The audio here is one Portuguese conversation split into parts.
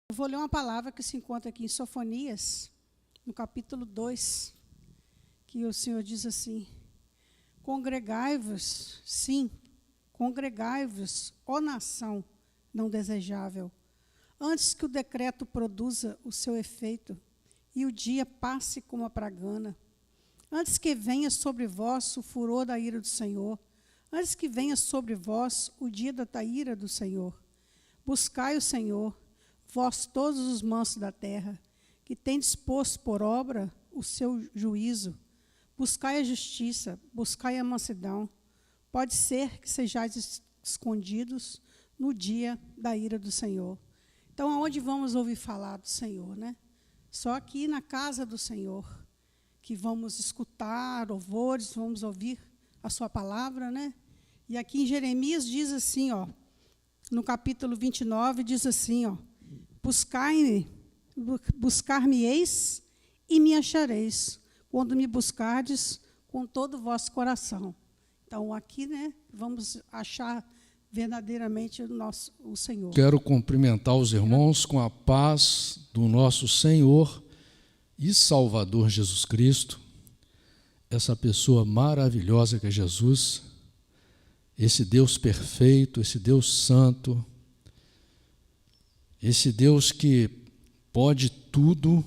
Eu vou ler uma palavra que se encontra aqui em Sofonias, no capítulo 2, que o Senhor diz assim: congregai-vos, sim, congregai-vos, ó nação não desejável, antes que o decreto produza o seu efeito e o dia passe como a pragana, antes que venha sobre vós o furor da ira do Senhor, antes que venha sobre vós o dia da ira do Senhor. Buscai o Senhor, vós todos os mansos da terra, que tendes posto por obra o seu juízo. Buscai a justiça, buscai a mansidão. Pode ser que sejais escondidos no dia da ira do Senhor. Então, aonde vamos ouvir falar do Senhor, né? Só aqui na casa do Senhor, que vamos escutar louvores, vamos ouvir a sua palavra, né? E aqui em Jeremias diz assim, ó, no capítulo 29, diz assim, ó: buscar-me-eis e me achareis, quando me buscardes com todo o vosso coração. Então, aqui, né, vamos achar verdadeiramente o Senhor. Quero cumprimentar os irmãos com a paz do nosso Senhor e Salvador Jesus Cristo, essa pessoa maravilhosa que é Jesus, esse Deus perfeito, esse Deus santo, esse Deus que pode tudo,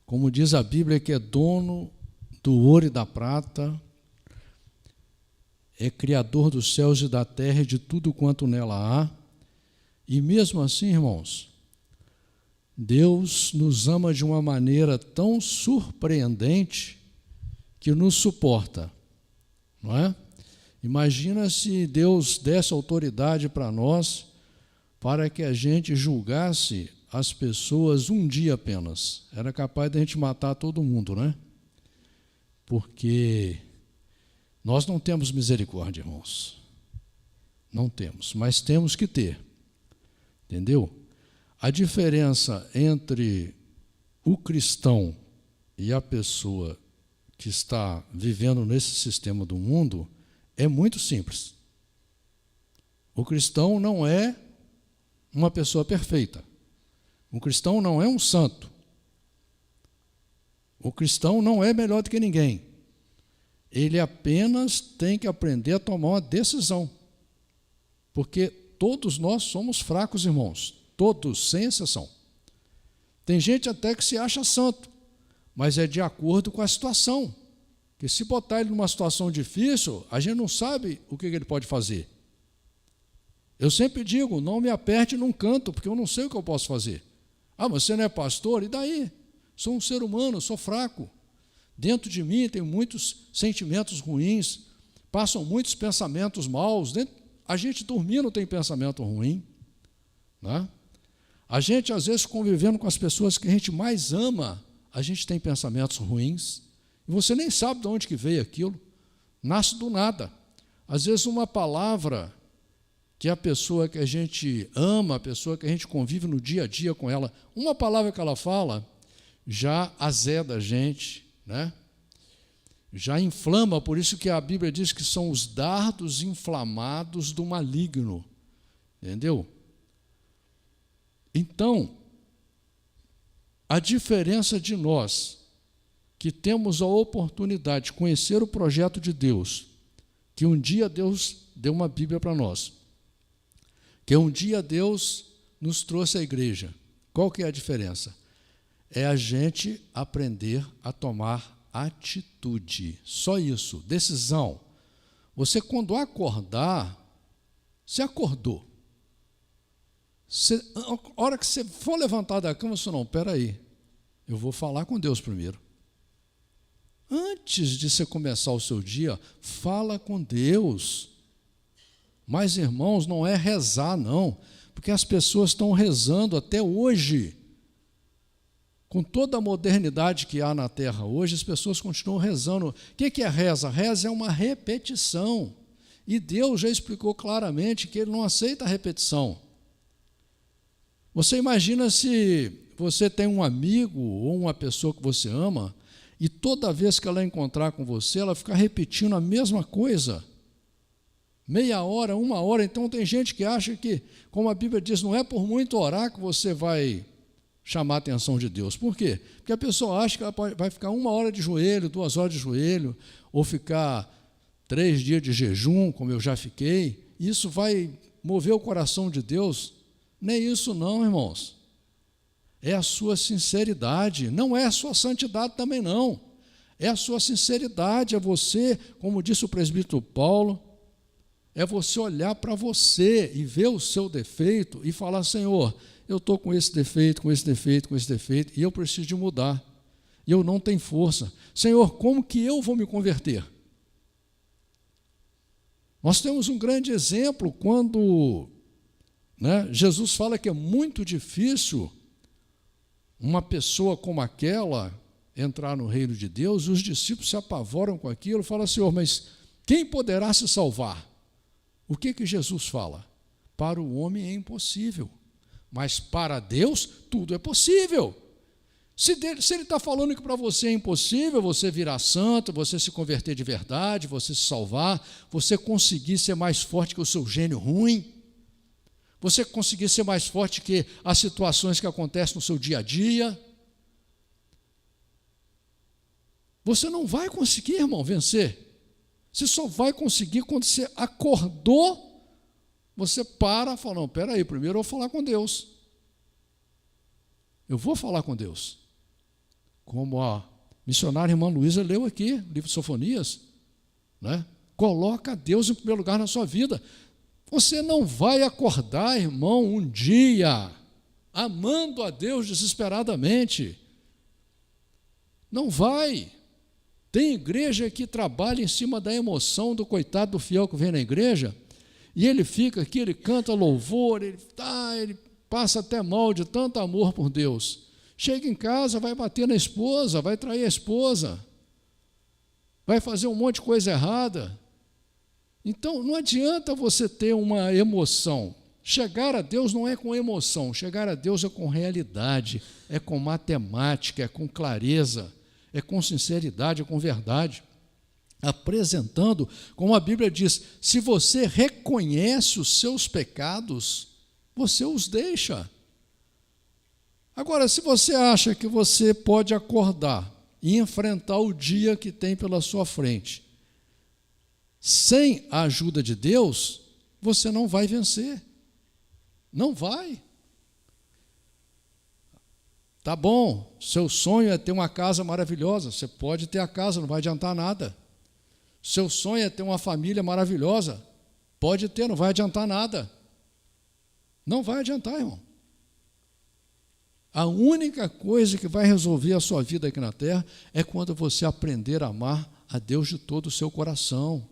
como diz a Bíblia, que é dono do ouro e da prata, é criador dos céus e da terra e de tudo quanto nela há. E mesmo assim, irmãos, Deus nos ama de uma maneira tão surpreendente que nos suporta, não é? Imagina se Deus desse autoridade para nós, para que a gente julgasse as pessoas um dia apenas. Era capaz de a gente matar todo mundo, né? Porque nós não temos misericórdia, irmãos. Não temos, mas temos que ter. Entendeu? A diferença entre o cristão e a pessoa que está vivendo nesse sistema do mundo é muito simples. O cristão não é uma pessoa perfeita. O cristão não é um santo. O cristão não é melhor do que ninguém. Ele apenas tem que aprender a tomar uma decisão. Porque todos nós somos fracos, irmãos. Todos, sem exceção. Tem gente até que se acha santo, mas é de acordo com a situação. Porque se botar ele numa situação difícil, a gente não sabe o que ele pode fazer. Eu sempre digo, não me aperte num canto, porque eu não sei o que eu posso fazer. Ah, mas você não é pastor? E daí? Sou um ser humano, sou fraco. Dentro de mim tem muitos sentimentos ruins, passam muitos pensamentos maus. A gente dormindo tem pensamento ruim, né? A gente, às vezes, convivendo com as pessoas que a gente mais ama, a gente tem pensamentos ruins. E você nem sabe de onde que veio aquilo. Nasce do nada. Às vezes, uma palavra que a pessoa que a gente ama, a pessoa que a gente convive no dia a dia com ela, uma palavra que ela fala, já azeda a gente, né? Já inflama, por isso que a Bíblia diz que são os dardos inflamados do maligno. Entendeu? Então, a diferença de nós, que temos a oportunidade de conhecer o projeto de Deus, que um dia Deus deu uma Bíblia para nós, que um dia Deus nos trouxe à igreja. Qual que é a diferença? É a gente aprender a tomar atitude. Só isso, decisão. Você, quando acordar, você acordou. A hora que você for levantar da cama, você não, espera aí, eu vou falar com Deus primeiro. Antes de você começar o seu dia, fala com Deus. Mas, irmãos, não é rezar, não, porque as pessoas estão rezando até hoje. Com toda a modernidade que há na Terra hoje, as pessoas continuam rezando. O que é reza? Reza é uma repetição. E Deus já explicou claramente que Ele não aceita a repetição. Você imagina se você tem um amigo ou uma pessoa que você ama, e toda vez que ela encontrar com você, ela ficar repetindo a mesma coisa. Meia hora, uma hora. Então tem gente que acha que, como a Bíblia diz, não é por muito orar que você vai chamar a atenção de Deus. Por quê? Porque a pessoa acha que ela vai ficar 1 hora de joelho, 2 horas de joelho, ou ficar 3 dias de jejum, como eu já fiquei. Isso vai mover o coração de Deus? Nem isso não, irmãos. É a sua sinceridade, não é a sua santidade também não. É a sua sinceridade, é você, como disse o presbítero Paulo, é você olhar para você e ver o seu defeito e falar: Senhor, eu estou com esse defeito, com esse defeito, com esse defeito, e eu preciso de mudar. E eu não tenho força. Senhor, como que eu vou me converter? Nós temos um grande exemplo quando, Jesus fala que é muito difícil uma pessoa como aquela entrar no reino de Deus. Os discípulos se apavoram com aquilo, falam: Senhor, mas quem poderá se salvar? O que Jesus fala? Para o homem é impossível, mas para Deus tudo é possível. Se ele está falando que para você é impossível você virar santo, você se converter de verdade, você se salvar, você conseguir ser mais forte que o seu gênio ruim, você conseguir ser mais forte que as situações que acontecem no seu dia a dia, você não vai conseguir, irmão, vencer. Você só vai conseguir quando você acordou, você para e fala: não, espera aí, primeiro eu vou falar com Deus. Eu vou falar com Deus. Como a missionária irmã Luísa leu aqui, livro de Sofonias, Coloca Deus em primeiro lugar na sua vida. Você não vai acordar, irmão, um dia amando a Deus desesperadamente. Não vai. Tem igreja que trabalha em cima da emoção do coitado do fiel que vem na igreja, e ele fica aqui, ele canta louvor, ele passa até mal de tanto amor por Deus. Chega em casa, vai bater na esposa, vai trair a esposa, vai fazer um monte de coisa errada. Então, não adianta você ter uma emoção. Chegar a Deus não é com emoção, chegar a Deus é com realidade, é com matemática, é com clareza, é com sinceridade, é com verdade. Apresentando, como a Bíblia diz, se você reconhece os seus pecados, você os deixa. Agora, se você acha que você pode acordar e enfrentar o dia que tem pela sua frente, sem a ajuda de Deus, você não vai vencer. Não vai. Tá bom, seu sonho é ter uma casa maravilhosa. Você pode ter a casa, não vai adiantar nada. Seu sonho é ter uma família maravilhosa. Pode ter, não vai adiantar nada. Não vai adiantar, irmão. A única coisa que vai resolver a sua vida aqui na terra é quando você aprender a amar a Deus de todo o seu coração.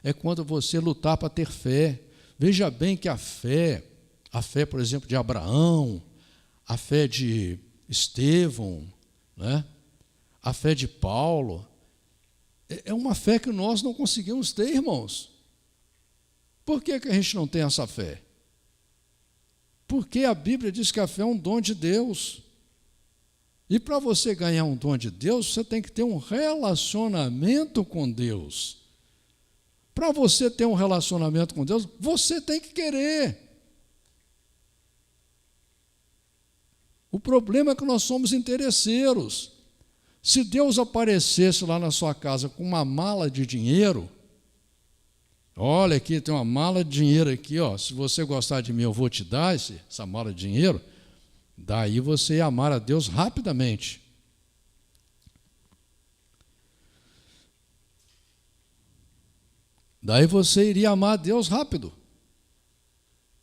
É quando você lutar para ter fé. Veja bem que a fé, por exemplo, de Abraão, a fé de Estevão, a fé de Paulo, é uma fé que nós não conseguimos ter, irmãos. Por que a gente não tem essa fé? Porque a Bíblia diz que a fé é um dom de Deus. E para você ganhar um dom de Deus, você tem que ter um relacionamento com Deus. Para você ter um relacionamento com Deus, você tem que querer. O problema é que nós somos interesseiros. Se Deus aparecesse lá na sua casa com uma mala de dinheiro, olha aqui, tem uma mala de dinheiro aqui, se você gostar de mim, eu vou te dar essa mala de dinheiro, daí você ia amar a Deus rapidamente. Daí você iria amar a Deus rápido,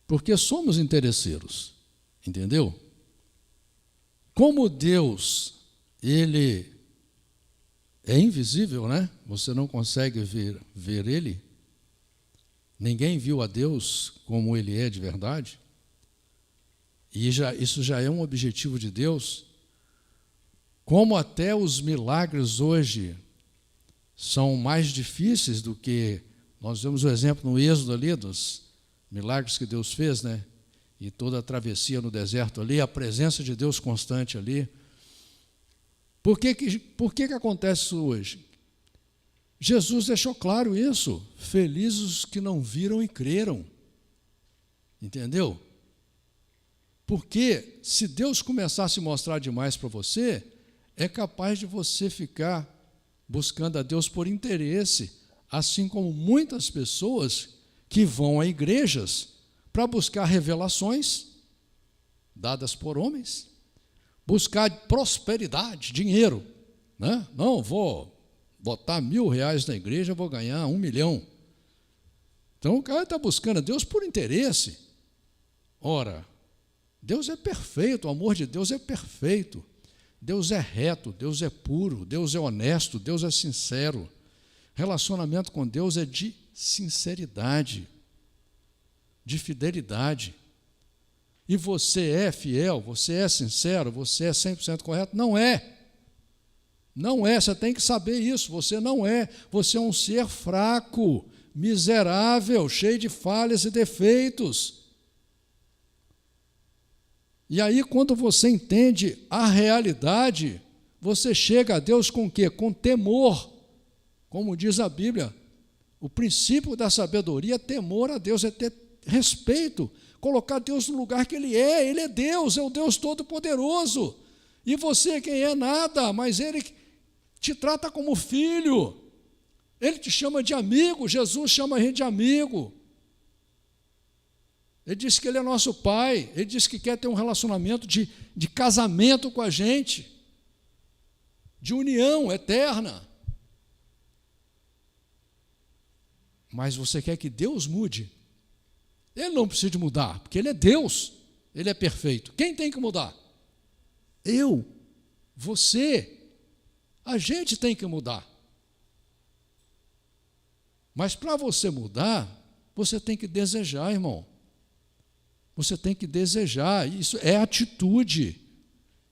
porque somos interesseiros, entendeu? Como Deus, Ele é invisível, Você não consegue ver Ele. Ninguém viu a Deus como Ele é de verdade. E isso já é um objetivo de Deus. Como até os milagres hoje são mais difíceis do que... Nós vemos o exemplo no Êxodo ali, dos milagres que Deus fez, E toda a travessia no deserto ali, a presença de Deus constante ali. Por que acontece isso hoje? Jesus deixou claro isso. Felizes os que não viram e creram. Entendeu? Porque se Deus começar a se mostrar demais para você, é capaz de você ficar buscando a Deus por interesse, assim como muitas pessoas que vão a igrejas para buscar revelações dadas por homens, buscar prosperidade, dinheiro, né? Não, vou botar R$1.000 na igreja, vou ganhar 1 milhão. Então o cara está buscando a Deus por interesse. Ora, Deus é perfeito, o amor de Deus é perfeito. Deus é reto, Deus é puro, Deus é honesto, Deus é sincero. Relacionamento com Deus é de sinceridade, de fidelidade. E você é fiel, você é sincero, você é 100% correto? Não é. Não é, você tem que saber isso, você não é. Você é um ser fraco, miserável, cheio de falhas e defeitos. E aí, quando você entende a realidade, você chega a Deus com o quê? Com temor. Como diz a Bíblia, o princípio da sabedoria é temor a Deus, é ter respeito, colocar Deus no lugar que Ele é Deus, é o Deus Todo-Poderoso. E você quem é nada, mas Ele te trata como filho, Ele te chama de amigo, Jesus chama a gente de amigo. Ele diz que Ele é nosso Pai, Ele diz que quer ter um relacionamento de casamento com a gente, de união eterna. Mas você quer que Deus mude? Ele não precisa de mudar, porque Ele é Deus, Ele é perfeito. Quem tem que mudar? Eu, você, a gente tem que mudar. Mas para você mudar, você tem que desejar, irmão. Você tem que desejar, isso é atitude,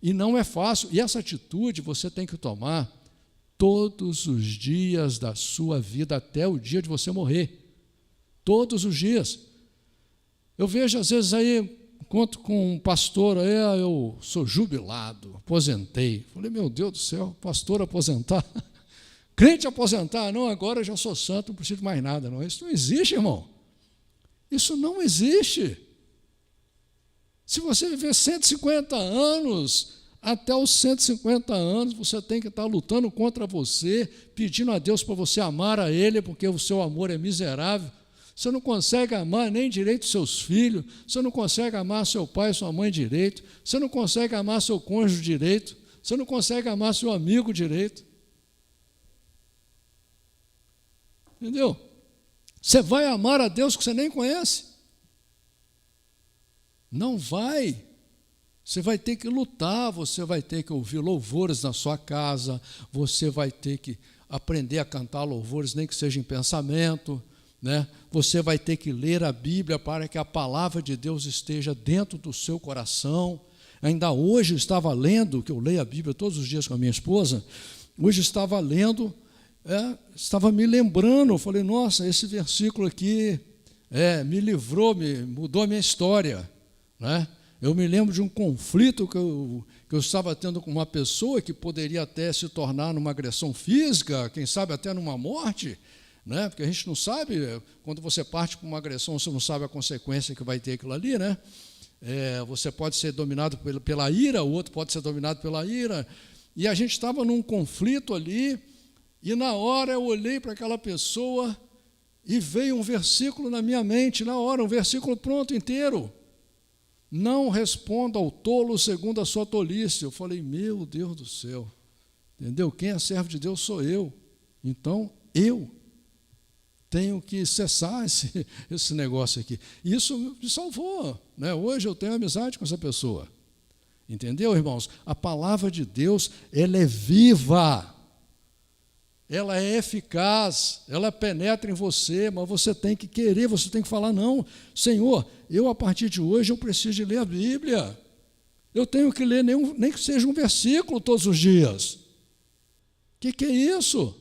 e não é fácil. E essa atitude você tem que tomar todos os dias da sua vida, até o dia de você morrer. Todos os dias. Eu vejo, às vezes, aí, encontro com um pastor, eu sou jubilado, aposentei. Falei, meu Deus do céu, pastor aposentar? Crente aposentar? Não, agora eu já sou santo, não preciso de mais nada. Não. Isso não existe, irmão. Isso não existe. Se você viver 150 anos, até os 150 anos, você tem que estar lutando contra você, pedindo a Deus para você amar a Ele, porque o seu amor é miserável. Você não consegue amar nem direito seus filhos, você não consegue amar seu pai e sua mãe direito, você não consegue amar seu cônjuge direito, você não consegue amar seu amigo direito. Entendeu? Você vai amar a Deus que você nem conhece? Não vai. Você vai ter que lutar, você vai ter que ouvir louvores na sua casa, você vai ter que aprender a cantar louvores, nem que seja em pensamento, né? Você vai ter que ler a Bíblia para que a palavra de Deus esteja dentro do seu coração. Ainda hoje eu estava lendo, que eu leio a Bíblia todos os dias com a minha esposa, hoje eu estava lendo, estava me lembrando, eu falei, nossa, esse versículo aqui me livrou, mudou a minha história, né? Eu me lembro de um conflito que eu estava tendo com uma pessoa que poderia até se tornar numa agressão física, quem sabe até numa morte, né? Porque a gente não sabe, quando você parte para uma agressão, você não sabe a consequência que vai ter aquilo ali, né? Você pode ser dominado pela ira, o outro pode ser dominado pela ira, e a gente estava num conflito ali, e na hora eu olhei para aquela pessoa e veio um versículo na minha mente, na hora, um versículo pronto inteiro. Não responda ao tolo segundo a sua tolice. Eu falei, meu Deus do céu, entendeu? Quem é servo de Deus sou eu. Então, eu tenho que cessar esse negócio aqui. Isso me salvou, né? Hoje eu tenho amizade com essa pessoa. Entendeu, irmãos? A palavra de Deus, ela é viva. Ela é eficaz, ela penetra em você, mas você tem que querer, você tem que falar, não, Senhor, eu a partir de hoje eu preciso de ler a Bíblia. Eu tenho que ler nem que seja um versículo todos os dias. O que é isso?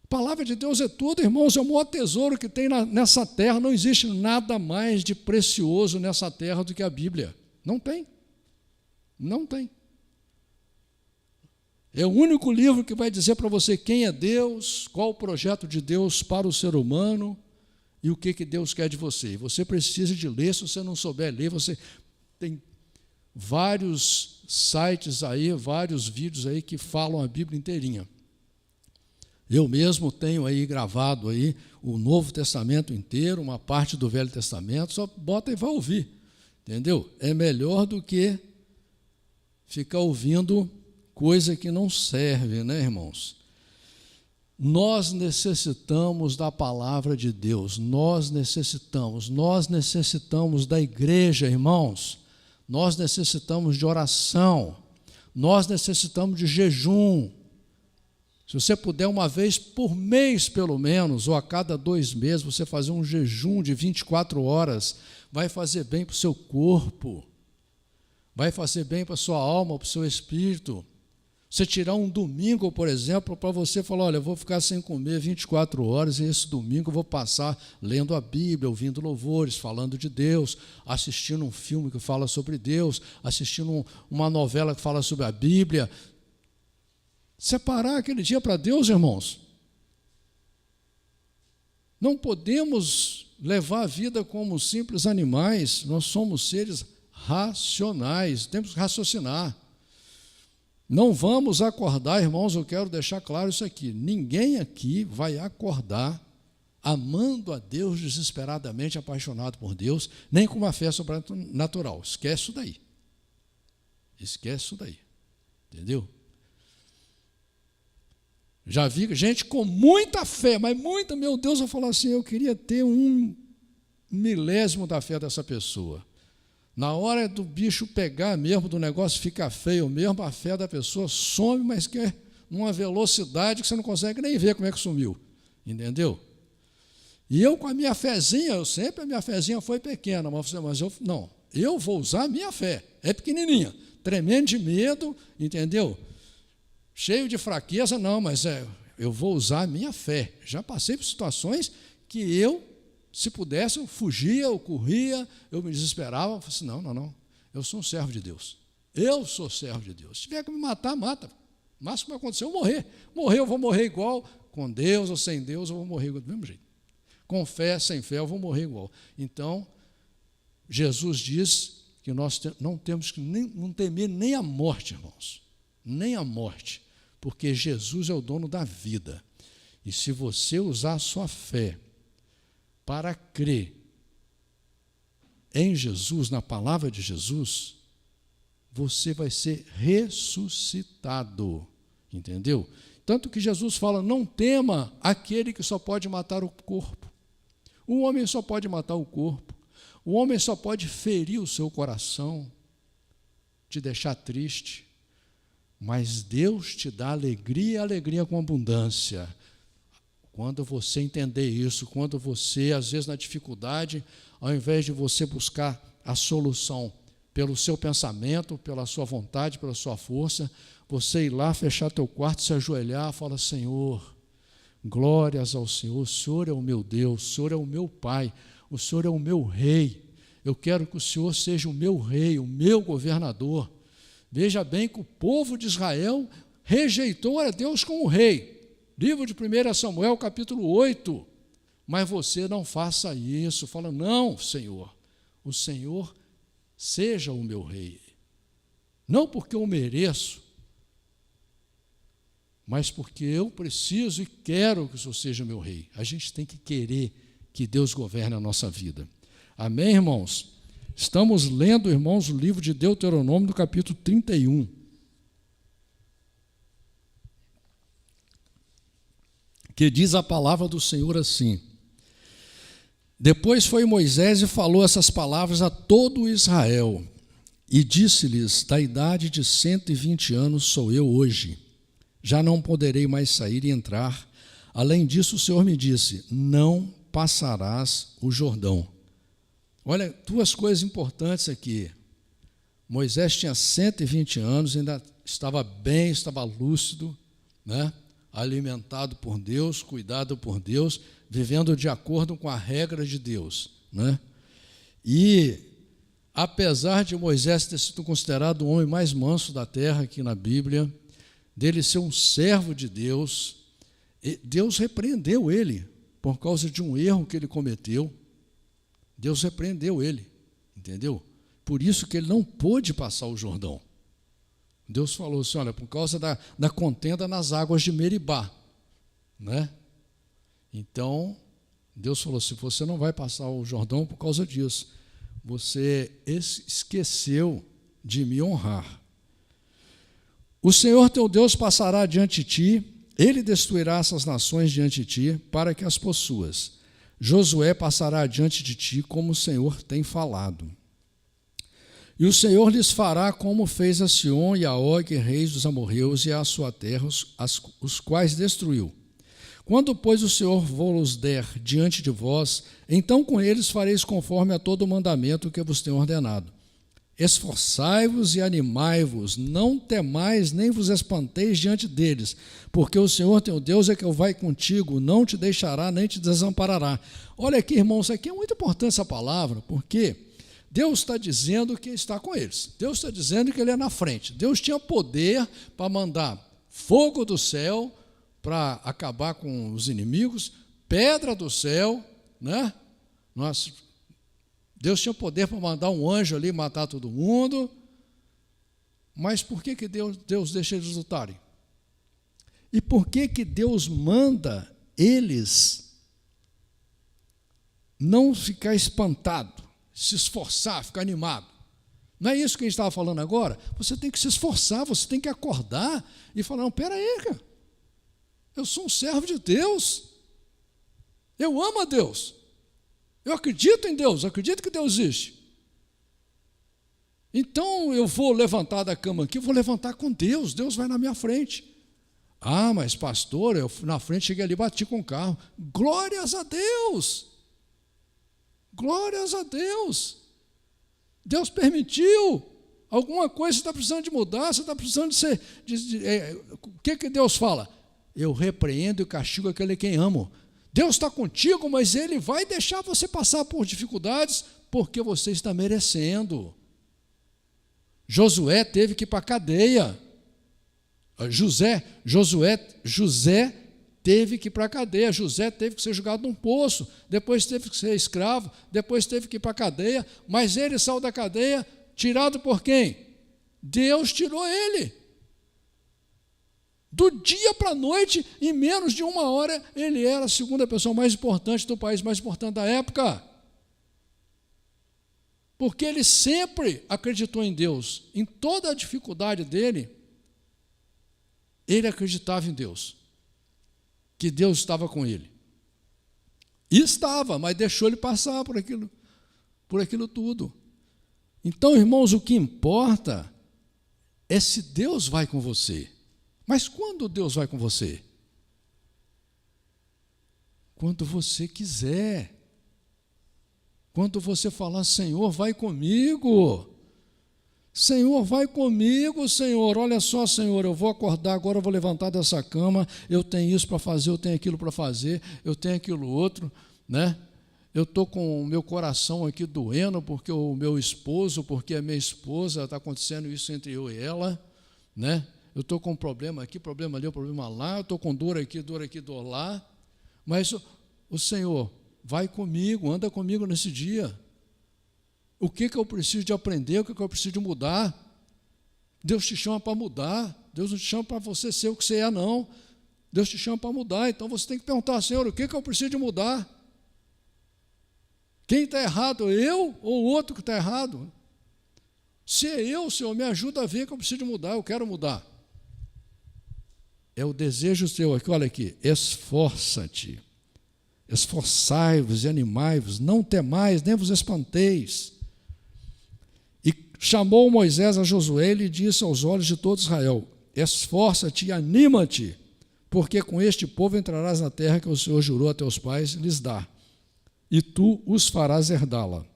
A palavra de Deus é tudo, irmãos, é o maior tesouro que tem nessa terra. Não existe nada mais de precioso nessa terra do que a Bíblia. Não tem. Não tem. É o único livro que vai dizer para você quem é Deus, qual o projeto de Deus para o ser humano. e o que Deus quer de você. Você precisa de ler. Se você não souber ler, você tem vários sites aí, vários vídeos aí que falam a Bíblia inteirinha. Eu mesmo tenho aí gravado aí o Novo Testamento inteiro, uma parte do Velho Testamento, só bota e vai ouvir, entendeu? É melhor do que ficar ouvindo coisa que não serve, né, irmãos? Nós necessitamos da palavra de Deus, nós necessitamos da igreja, irmãos, nós necessitamos de oração, nós necessitamos de jejum. Se você puder uma vez por mês, pelo menos, ou a cada 2 meses, você fazer um jejum de 24 horas, vai fazer bem para o seu corpo, vai fazer bem para a sua alma, para o seu espírito. Você tirar um domingo, por exemplo, para você falar, olha, eu vou ficar sem comer 24 horas e esse domingo eu vou passar lendo a Bíblia, ouvindo louvores, falando de Deus, assistindo um filme que fala sobre Deus, assistindo uma novela que fala sobre a Bíblia. Separar aquele dia para Deus, irmãos. Não podemos levar a vida como simples animais, nós somos seres racionais, temos que raciocinar. Não vamos acordar, irmãos, eu quero deixar claro isso aqui, ninguém aqui vai acordar amando a Deus desesperadamente, apaixonado por Deus, nem com uma fé sobrenatural. Esquece isso daí. Esquece isso daí. Entendeu? Já vi gente com muita fé, mas muita, meu Deus, eu falo assim, eu queria ter 1/1000º da fé dessa pessoa. Na hora do bicho pegar mesmo, do negócio ficar feio mesmo, a fé da pessoa some, mas que é numa velocidade que você não consegue nem ver como é que sumiu. Entendeu? E eu com a minha fezinha, a minha fezinha foi pequena, mas eu vou usar a minha fé, é pequenininha, tremendo de medo, entendeu? Cheio de fraqueza, não, mas eu vou usar a minha fé. Já passei por situações que eu, se pudesse, eu fugia, eu corria, eu me desesperava, eu falei assim, não, eu sou um servo de Deus. Eu sou servo de Deus. Se tiver que me matar, mata. O máximo que vai acontecer é eu morrer. Morrer, eu vou morrer igual, com Deus ou sem Deus, eu vou morrer igual, do mesmo jeito. Com fé, sem fé, eu vou morrer igual. Então, Jesus diz que nós não temos que não temer nem a morte, irmãos. Nem a morte, porque Jesus é o dono da vida. E se você usar a sua fé para crer em Jesus, na palavra de Jesus, você vai ser ressuscitado, entendeu? Tanto que Jesus fala, não tema aquele que só pode matar o corpo. O homem só pode matar o corpo. O homem só pode ferir o seu coração, te deixar triste. Mas Deus te dá alegria e alegria com abundância. Quando você entender isso, quando você, às vezes na dificuldade, ao invés de você buscar a solução pelo seu pensamento, pela sua vontade, pela sua força, você ir lá, fechar teu quarto, se ajoelhar, falar, Senhor, glórias ao Senhor, o Senhor é o meu Deus, o Senhor é o meu Pai, o Senhor é o meu Rei, eu quero que o Senhor seja o meu Rei, o meu governador. Veja bem que o povo de Israel rejeitou a Deus como Rei. Livro de 1 Samuel, capítulo 8. Mas você não faça isso. Fala, não, Senhor, o Senhor seja o meu Rei. Não porque eu mereço, mas porque eu preciso e quero que o Senhor seja meu Rei. A gente tem que querer que Deus governe a nossa vida. Amém, irmãos? Estamos lendo, irmãos, o livro de Deuteronômio, do capítulo 31. Que diz a palavra do Senhor assim: Depois foi Moisés e falou essas palavras a todo Israel, e disse-lhes, da idade de 120 anos sou eu hoje, já não poderei mais sair e entrar. Além disso, o Senhor me disse, não passarás o Jordão. Olha, 2 coisas importantes aqui. Moisés tinha 120 anos, ainda estava bem, estava lúcido, né? Alimentado por Deus, cuidado por Deus, vivendo de acordo com a regra de Deus, né? E, apesar de Moisés ter sido considerado o homem mais manso da terra aqui na Bíblia, dele ser um servo de Deus, Deus repreendeu ele por causa de um erro que ele cometeu, Deus repreendeu ele, entendeu? Por isso que ele não pôde passar o Jordão. Deus falou assim, olha, por causa da contenda nas águas de Meribá, né? Então, Deus falou assim, você não vai passar o Jordão por causa disso. Você esqueceu de me honrar. O Senhor teu Deus passará diante de ti, ele destruirá essas nações diante de ti, para que as possuas. Josué passará diante de ti, como o Senhor tem falado. E o Senhor lhes fará como fez a Sion e a Og, reis dos amorreus, e a sua terra, os quais destruiu. Quando, pois, o Senhor vos der diante de vós, então com eles fareis conforme a todo o mandamento que vos tenho ordenado. Esforçai-vos e animai-vos, não temais nem vos espanteis diante deles, porque o Senhor teu Deus é que vai contigo, não te deixará nem te desamparará. Olha aqui, irmãos, isso aqui é muito importante essa palavra, porque Deus está dizendo que está com eles. Deus está dizendo que ele é na frente. Deus tinha poder para mandar fogo do céu para acabar com os inimigos, pedra do céu, né? Deus tinha poder para mandar um anjo ali matar todo mundo, mas por que Deus deixa eles lutarem? E por que Deus manda eles não ficar espantado, se esforçar, ficar animado? Não é isso que a gente estava falando agora? Você tem que se esforçar, você tem que acordar e falar, não, pera aí, cara, eu sou um servo de Deus, eu amo a Deus, eu acredito em Deus, acredito que Deus existe. Então eu vou levantar da cama aqui, vou levantar com Deus, Deus vai na minha frente. Ah, mas pastor, eu na frente cheguei ali e bati com o carro. Glórias a Deus! Glórias a Deus! Deus permitiu. Alguma coisa você está precisando de mudar, você está precisando de ser. O que Deus fala? Eu repreendo e castigo aquele a quem amo. Deus está contigo, mas Ele vai deixar você passar por dificuldades, porque você está merecendo. Josué teve que ir para a cadeia. José teve que ir para a cadeia. José teve que ser jogado num poço, depois teve que ser escravo, depois teve que ir para a cadeia, mas ele saiu da cadeia, tirado por quem? Deus tirou ele. Do dia para a noite, em menos de 1 hora, ele era a segunda pessoa mais importante do país, mais importante da época. Porque ele sempre acreditou em Deus. Em toda a dificuldade dele, ele acreditava em Deus. Que Deus estava com ele. E estava, mas deixou ele passar por aquilo tudo. Então, irmãos, o que importa é se Deus vai com você. Mas quando Deus vai com você? Quando você quiser. Quando você falar, Senhor, vai comigo. Senhor, vai comigo, Senhor. Olha só, Senhor, eu vou acordar agora, eu vou levantar dessa cama, eu tenho isso para fazer, eu tenho aquilo para fazer, eu tenho aquilo outro, né? Eu estou com o meu coração aqui doendo porque o meu esposo, porque a minha esposa, está acontecendo isso entre eu e ela, né? Eu estou com um problema aqui, problema ali, problema lá, eu estou com dor aqui, dor lá, mas o Senhor vai comigo, anda comigo nesse dia. O que eu preciso de aprender, o que eu preciso de mudar? Deus te chama para mudar, Deus não te chama para você ser o que você é, não. Deus te chama para mudar, então você tem que perguntar, Senhor, o que eu preciso de mudar? Quem está errado, eu ou o outro que está errado? Se é eu, Senhor, me ajuda a ver que eu preciso de mudar, eu quero mudar. É o desejo teu aqui, olha aqui, esforça-te, esforçai-vos e animai-vos, não temais, nem vos espanteis. E chamou Moisés a Josué e lhe disse aos olhos de todo Israel, esforça-te e anima-te, porque com este povo entrarás na terra que o Senhor jurou a teus pais lhes dar, e tu os farás herdá-la.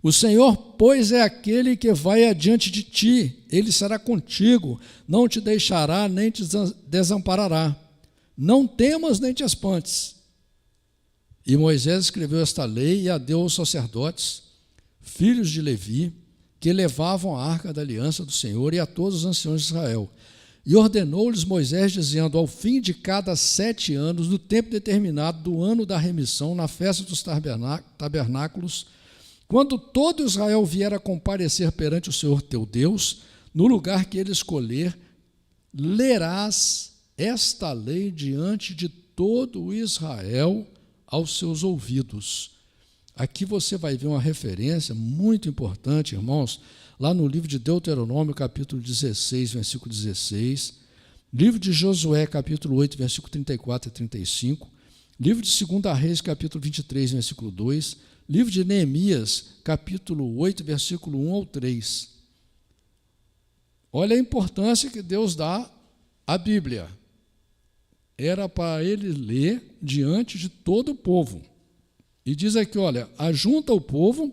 O Senhor, pois, é aquele que vai adiante de ti, ele será contigo, não te deixará nem te desamparará. Não temas nem te espantes. E Moisés escreveu esta lei e a deu aos sacerdotes, filhos de Levi, que levavam a arca da aliança do Senhor, e a todos os anciãos de Israel. E ordenou-lhes Moisés, dizendo: ao fim de cada 7 anos, no tempo determinado do ano da remissão, na festa dos tabernáculos, quando todo Israel vier a comparecer perante o Senhor teu Deus, no lugar que ele escolher, lerás esta lei diante de todo o Israel aos seus ouvidos. Aqui você vai ver uma referência muito importante, irmãos, lá no livro de Deuteronômio, capítulo 16, versículo 16, livro de Josué, capítulo 8, versículo 34 e 35, livro de 2 Reis, capítulo 23, versículo 2, livro de Neemias, capítulo 8, versículo 1 ao 3. Olha a importância que Deus dá à Bíblia. Era para ele ler diante de todo o povo. E diz aqui, olha, ajunta o povo,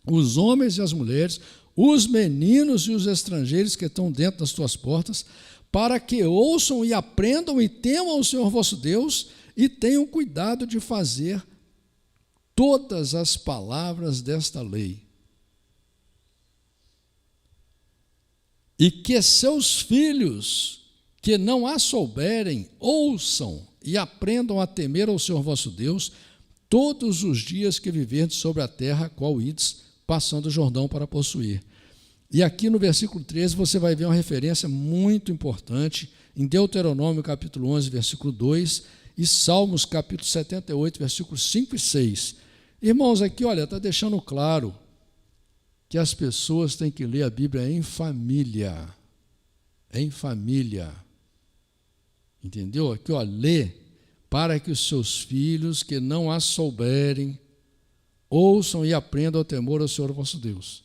os homens e as mulheres, os meninos e os estrangeiros que estão dentro das tuas portas, para que ouçam e aprendam e temam o Senhor vosso Deus e tenham cuidado de fazer todas as palavras desta lei. E que seus filhos, que não a souberem, ouçam e aprendam a temer ao Senhor vosso Deus todos os dias que viverdes sobre a terra, qual ides, passando o Jordão para possuir. E aqui no versículo 13 você vai ver uma referência muito importante em Deuteronômio capítulo 11, versículo 2 e Salmos capítulo 78, versículos 5 e 6. Irmãos, aqui, olha, está deixando claro que as pessoas têm que ler a Bíblia em família. Em família. Entendeu? Aqui, ó, lê para que os seus filhos, que não a souberem, ouçam e aprendam a temor ao Senhor vosso Deus.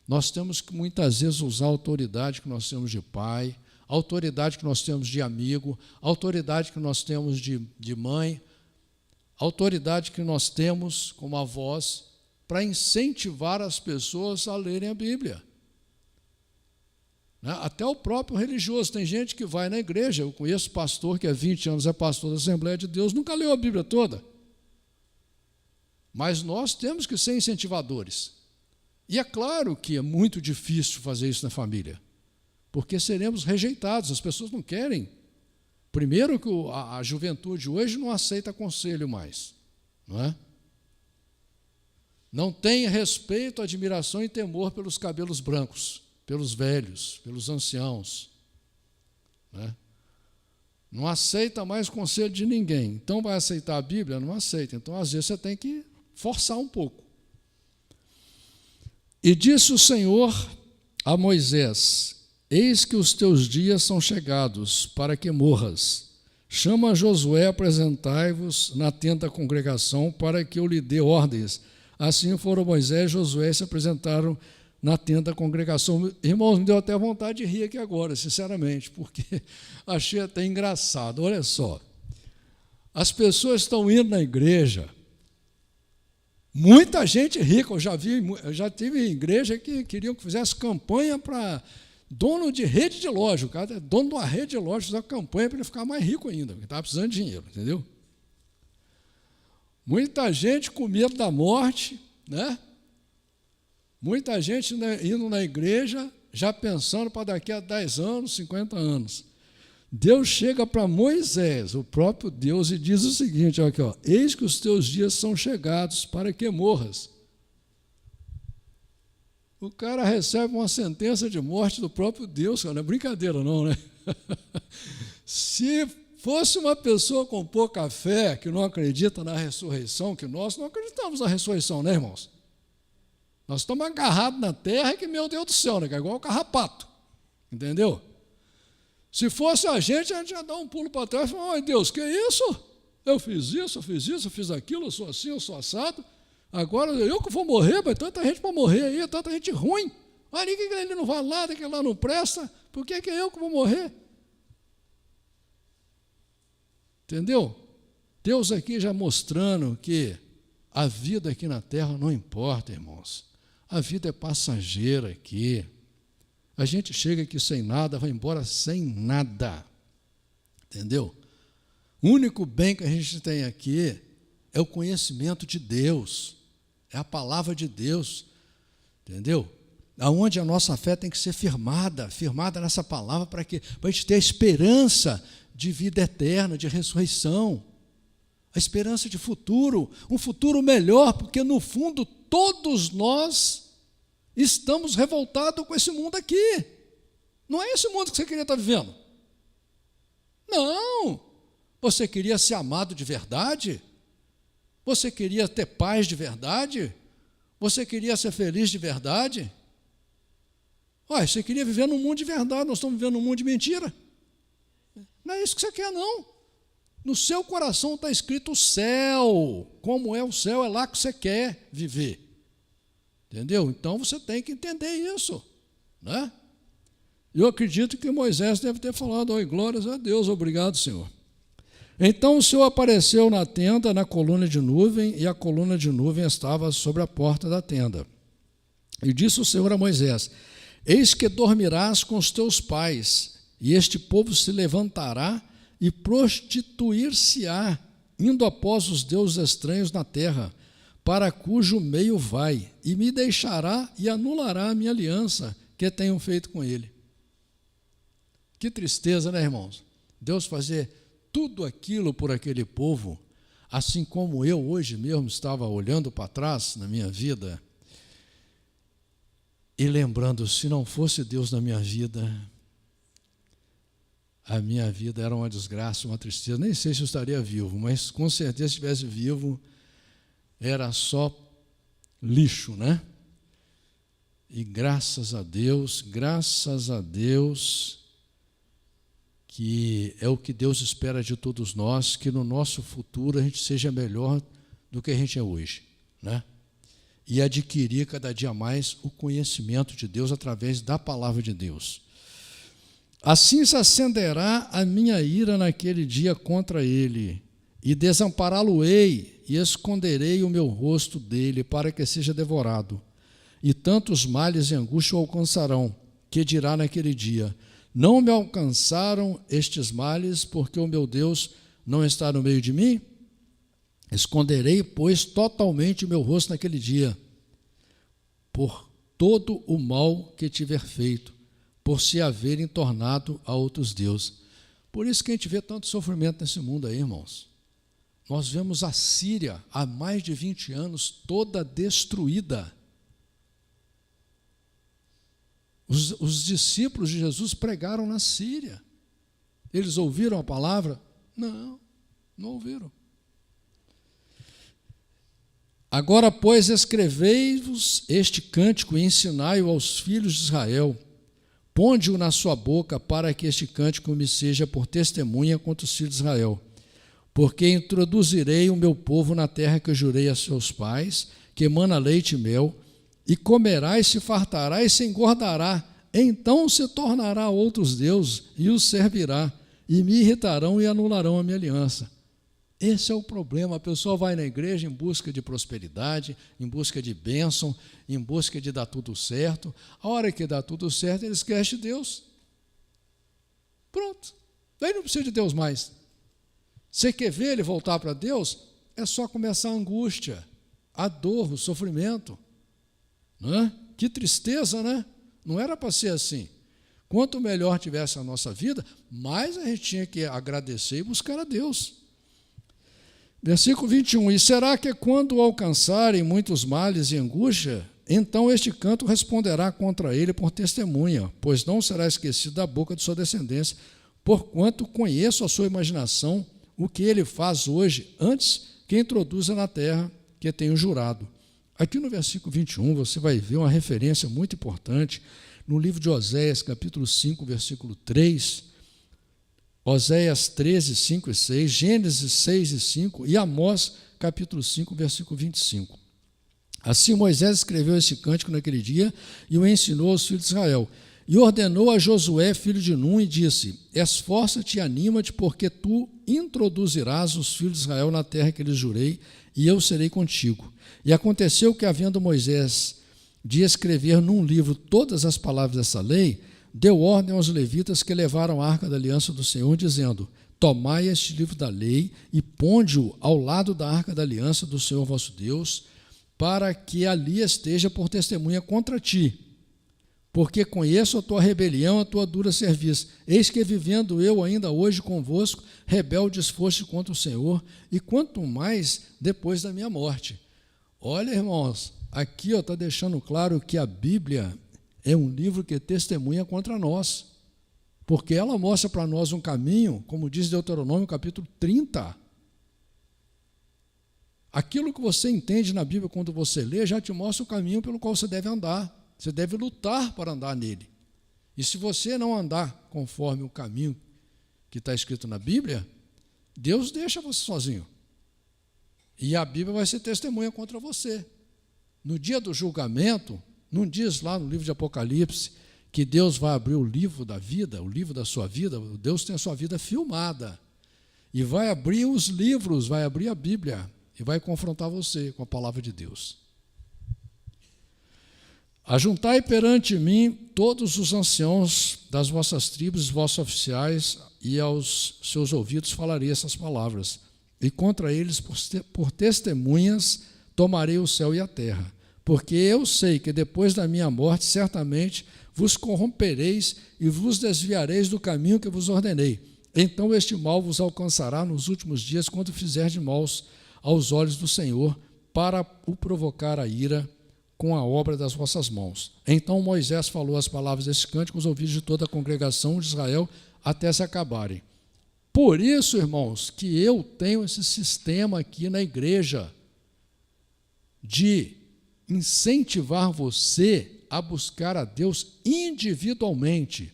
Nós temos que muitas vezes usar a autoridade que nós temos de pai, a autoridade que nós temos de amigo, a autoridade que nós temos de mãe, a autoridade que nós temos como avós, para incentivar as pessoas a lerem a Bíblia. Até o próprio religioso, tem gente que vai na igreja, eu conheço pastor que há 20 anos é pastor da Assembleia de Deus, nunca leu a Bíblia toda. Mas nós temos que ser incentivadores. E é claro que é muito difícil fazer isso na família, porque seremos rejeitados, as pessoas não querem. Primeiro que a juventude hoje não aceita conselho mais, não é? Não tem respeito, admiração e temor pelos cabelos brancos, pelos velhos, pelos anciãos, né? Não aceita mais conselho de ninguém. Então vai aceitar a Bíblia? Não aceita. Então às vezes você tem que forçar um pouco. E disse o Senhor a Moisés: eis que os teus dias são chegados para que morras. Chama Josué, apresentai-vos na tenda da congregação para que eu lhe dê ordens. Assim foram Moisés e Josué se apresentaram na tenda da congregação. Irmãos, me deu até vontade de rir aqui agora, sinceramente, porque achei até engraçado. Olha só, as pessoas estão indo na igreja, muita gente rica, eu já tive igreja que queriam que fizesse campanha para dono de rede de loja, o cara é dono de uma rede de loja, fizer campanha para ele ficar mais rico ainda, porque estava precisando de dinheiro, entendeu? Muita gente com medo da morte, né? Muita gente indo na igreja, já pensando para daqui a 10 anos, 50 anos. Deus chega para Moisés, o próprio Deus, e diz o seguinte, olha aqui, ó, eis que os teus dias são chegados para que morras. O cara recebe uma sentença de morte do próprio Deus, cara, não é brincadeira não, né? Se fosse uma pessoa com pouca fé, que não acredita na ressurreição, que nós não acreditamos na ressurreição, né, irmãos? Nós estamos agarrados na terra que, meu Deus do céu, né, que é igual o carrapato, entendeu? Se fosse a gente ia dar um pulo para trás e falar, ai Deus, que isso? Eu fiz isso, eu fiz aquilo, eu sou assim, eu sou assado, agora eu que vou morrer, mas tanta gente para morrer aí, tanta gente ruim, mas ninguém que ele não vai lá, que lá não presta, por que eu que vou morrer? Entendeu? Deus aqui já mostrando que a vida aqui na terra não importa, irmãos. A vida é passageira aqui. A gente chega aqui sem nada, vai embora sem nada. Entendeu? O único bem que a gente tem aqui é o conhecimento de Deus. É a palavra de Deus. Entendeu? aonde a nossa fé tem que ser firmada nessa palavra, para a gente ter a esperança de vida eterna, de ressurreição, a esperança de futuro, um futuro melhor, porque no fundo todos nós estamos revoltados com esse mundo aqui. Não é esse mundo que você queria estar vivendo. Não. Você queria ser amado de verdade? Você queria ter paz de verdade? Você queria ser feliz de verdade? Olha, você queria viver num mundo de verdade, nós estamos vivendo num mundo de mentira. Não é isso que você quer, não. No seu coração está escrito o céu. Como é o céu, é lá que você quer viver. Entendeu? Então você tem que entender isso, né? Eu acredito que Moisés deve ter falado: oi, glórias a Deus, obrigado, Senhor. Então o Senhor apareceu na tenda, na coluna de nuvem, e a coluna de nuvem estava sobre a porta da tenda. E disse o Senhor a Moisés: eis que dormirás com os teus pais, e este povo se levantará e prostituir-se-á, indo após os deuses estranhos na terra, para cujo meio vai, e me deixará e anulará a minha aliança que tenho feito com ele. Que tristeza, né, irmãos? Deus fazer tudo aquilo por aquele povo, assim como eu hoje mesmo estava olhando para trás na minha vida e lembrando, se não fosse Deus na minha vida, a minha vida era uma desgraça, uma tristeza. Nem sei se eu estaria vivo, mas com certeza, se estivesse vivo, era só lixo, né? E graças a Deus, que é o que Deus espera de todos nós, que no nosso futuro a gente seja melhor do que a gente é hoje, né? E adquirir cada dia mais o conhecimento de Deus através da palavra de Deus. Assim se acenderá a minha ira naquele dia contra ele, e desampará-lo-ei, e esconderei o meu rosto dele, para que seja devorado. E tantos males e angústia o alcançarão, que dirá naquele dia: não me alcançaram estes males, porque o meu Deus não está no meio de mim? Esconderei, pois, totalmente o meu rosto naquele dia, por todo o mal que tiver feito, por se haverem tornado a outros deuses. Por isso que a gente vê tanto sofrimento nesse mundo aí, irmãos. Nós vemos a Síria, há mais de 20 anos, toda destruída. Os discípulos de Jesus pregaram na Síria. Eles ouviram a palavra? Não ouviram. Agora, pois, escrevei-vos este cântico e ensinai-o aos filhos de Israel. Ponde-o na sua boca, para que este cântico me seja por testemunha contra os filhos de Israel. Porque introduzirei o meu povo na terra que eu jurei a seus pais, que emana leite e mel, e comerá e se fartará e se engordará. Então se tornará outros deuses e os servirá, e me irritarão e anularão a minha aliança. Esse é o problema. A pessoa vai na igreja em busca de prosperidade, em busca de bênção, em busca de dar tudo certo. A hora que dá tudo certo, ele esquece de Deus. Pronto. Daí não precisa de Deus mais. Você quer ver ele voltar para Deus? É só começar a angústia, a dor, o sofrimento. Não é? Que tristeza, né? Não era para ser assim. Quanto melhor tivesse a nossa vida, mais a gente tinha que agradecer e buscar a Deus. Versículo 21. E será que quando alcançarem muitos males e angústia, então este canto responderá contra ele por testemunha, pois não será esquecido da boca de sua descendência, porquanto conheço a sua imaginação, o que ele faz hoje, antes que introduza na terra que tenho jurado. Aqui no versículo 21, você vai ver uma referência muito importante no livro de Oséias, capítulo 5, versículo 3, Oséias 13, 5 e 6, Gênesis 6 e 5 e Amós, capítulo 5, versículo 25. Assim Moisés escreveu esse cântico naquele dia e o ensinou aos filhos de Israel. E ordenou a Josué, filho de Num, e disse: esforça-te e anima-te, porque tu introduzirás os filhos de Israel na terra que lhes jurei, e eu serei contigo. E aconteceu que, havendo Moisés de escrever num livro todas as palavras dessa lei, deu ordem aos levitas que levaram a arca da aliança do Senhor, dizendo: tomai este livro da lei e ponde-o ao lado da arca da aliança do Senhor vosso Deus, para que ali esteja por testemunha contra ti. porque conheço a tua rebelião, a tua dura serviço. Eis que, vivendo eu ainda hoje convosco, rebeldes foste contra o Senhor, e quanto mais depois da minha morte. Olha, irmãos, aqui está deixando claro que a Bíblia é um livro que testemunha contra nós, porque ela mostra para nós um caminho, como diz Deuteronômio capítulo 30. Aquilo que você entende na Bíblia quando você lê, já te mostra o caminho pelo qual você deve andar. Você deve lutar para andar nele. E se você não andar conforme o caminho que está escrito na Bíblia, Deus deixa você sozinho. E a Bíblia vai ser testemunha contra você. No dia do julgamento, não diz lá no livro de Apocalipse que Deus vai abrir o livro da vida, o livro da sua vida. Deus tem a sua vida filmada. E vai abrir os livros, vai abrir a Bíblia e vai confrontar você com a palavra de Deus. Ajuntai perante mim todos os anciãos das vossas tribos, vossos oficiais, e aos seus ouvidos falarei essas palavras. E contra eles, por testemunhas, tomarei o céu e a terra. Porque eu sei que depois da minha morte, certamente, vos corrompereis e vos desviareis do caminho que vos ordenei. Então este mal vos alcançará nos últimos dias, quando fizerdes maus aos olhos do Senhor, para o provocar a ira com a obra das vossas mãos. Então Moisés falou as palavras desse cântico aos ouvidos de toda a congregação de Israel, até se acabarem. Por isso, irmãos, que eu tenho esse sistema aqui na igreja de incentivar você a buscar a Deus individualmente,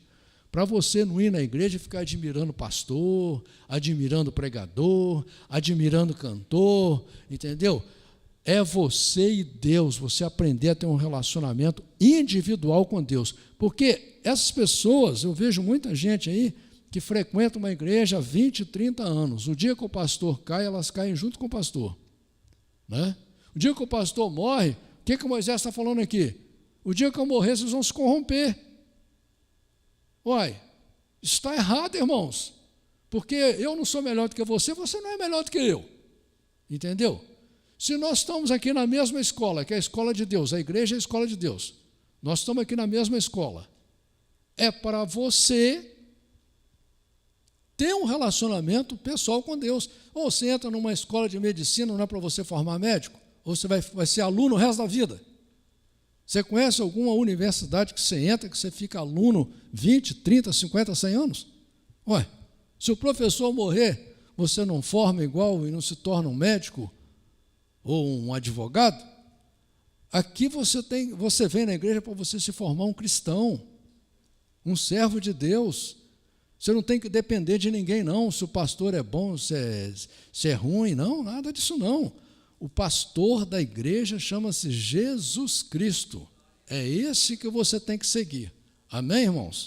para você não ir na igreja e ficar admirando o pastor, admirando o pregador, admirando o cantor, entendeu? É você e Deus, você aprender a ter um relacionamento individual com Deus. Porque essas pessoas, eu vejo muita gente aí que frequenta uma igreja há 20, 30 anos. O dia que o pastor cai, elas caem junto com o pastor. Né? O dia que o pastor morre, o que o Moisés está falando aqui? O dia que eu morrer, vocês vão se corromper. Uai, isso está errado, irmãos. Porque eu não sou melhor do que você, você não é melhor do que eu. Entendeu? Se nós estamos aqui na mesma escola, que é a escola de Deus, a igreja é a escola de Deus, nós estamos aqui na mesma escola, é para você ter um relacionamento pessoal com Deus. Ou você entra numa escola de medicina, não é para você formar médico, ou você vai ser aluno o resto da vida. Você conhece alguma universidade que você entra, que você fica aluno 20, 30, 50, 100 anos? Ué, se o professor morrer, você não forma igual e não se torna um médico? Ou um advogado? Aqui você vem na igreja para você se formar um cristão, um servo de Deus. Você não tem que depender de ninguém, não. Se o pastor é bom, se é ruim, não, nada disso não. O pastor da igreja chama-se Jesus Cristo. É esse que você tem que seguir. Amém, irmãos?